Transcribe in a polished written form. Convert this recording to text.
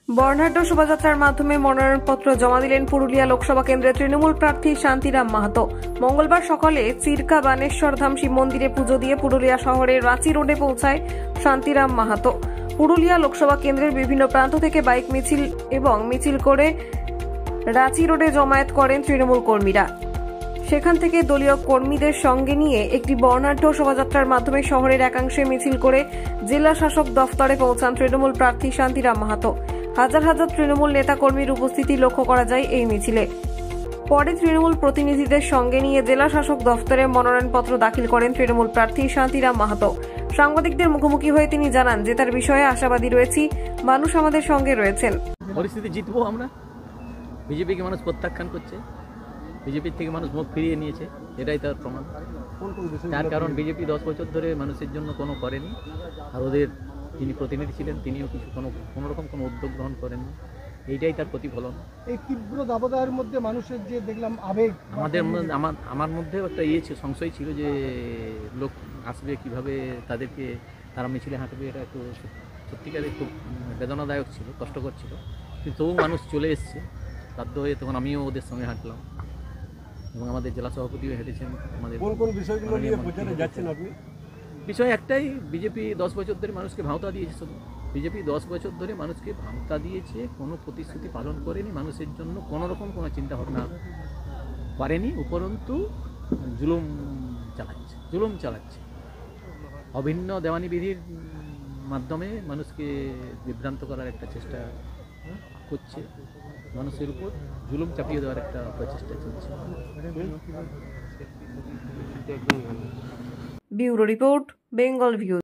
বর্ণাঢ্য শোভাযাত্রার মাধ্যমে মনোনয়নপত্র জমা দিলেন পুরুলিয়া লোকসভা কেন্দ্রের তৃণমূল প্রার্থী শান্তিরাম মাহাতো। মঙ্গলবার সকালে চিরকা বানেশ্বর ধাম শিব মন্দিরে পুজো দিয়ে পুরুলিয়া শহরের রাঁচি রোডে পৌঁছায় শান্তিরাম মাহাতো। পুরুলিয়া লোকসভা কেন্দ্রের বিভিন্ন প্রান্ত থেকে বাইক মিছিল এবং মিছিল করে রাঁচি রোডে জমায়েত করেন তৃণমূল কর্মীরা। সেখান থেকে দলীয় কর্মীদের সঙ্গে নিয়ে একটি বর্ণাঢ্য শোভাযাত্রার মাধ্যমে শহরের একাংশে মিছিল করে জেলা শাসক দফতরে পৌঁছান তৃণমূল প্রার্থী শান্তিরাম মাহাতো। হাজার হাজার তৃণমূল নেতাকর্মীর উপস্থিতি লক্ষ্য করা যায় এই মিছিলে। পরে তৃণমূল প্রতিনিধিদের সঙ্গে নিয়ে জেলা শাসক দফতরে মনোনয়নপত্র দাখিল করেন তৃণমূল প্রার্থী শান্তিরাম মাহাতো। সাংবাদিকদের মুখোমুখি হয়ে তিনি জানান, জেতার বিষয়ে আশাবাদী রয়েছি, মানুষ আমাদের সঙ্গে রয়েছেন। পরিস্থিতি জিতবো আমরা। বিজেপিকে মানুষ প্রত্যাখ্যান করছে, বিজেপির থেকে মানুষ মুখ ফিরিয়ে নিয়েছে, এটাই তার প্রমাণ। তার কারণ বিজেপি 10 বছর ধরে মানুষের জন্য কোনো করেনি, আর ওদের যিনি প্রতিনিধি ছিলেন তিনিও কিছু কোনো রকম কোনো উদ্যোগ গ্রহণ করেননি। এইটাই তার প্রতিফলন। এই তীব্র দাবদাহের মধ্যে মানুষের যে দেখলাম আবেগ, আমার মধ্যেও একটা সংশয় ছিল যে লোক আসবে কিভাবে, তারা মিছিলে হাঁটবে, এটা একটু সত্যিকারে খুব বেদনাদায়ক ছিল, কষ্টকর ছিল। কিন্তু তবু মানুষ চলে এসছে বাধ্য হয়ে, তখন আমিও ওদের সঙ্গে হাঁটলাম এবং আমাদের জেলা সভাপতিও হেঁটেছেন। আমাদের কোন বিষয়গুলো নিয়ে প্রচারে যাচ্ছেন আপনি? বিষয় একটাই, বিজেপি 10 বছর ধরে মানুষকে ভাঁওতা দিয়েছে। শুধু বিজেপি 10 বছর ধরে মানুষকে ভাঁওতা দিয়েছে, কোনো প্রতিশ্রুতি পালন করেনি, মানুষের জন্য কোনো রকম কোনো চিন্তা ভাবনা করেনি, উপরন্তু জুলুম চালাচ্ছে। অভিন্ন দেওয়ানি বিধির মাধ্যমে মানুষকে বিভ্রান্ত করার একটা চেষ্টা করছে, মানুষের উপর জুলুম চাপিয়ে দেওয়ার একটা প্রচেষ্টা চলছে। Bureau report, Bengal view.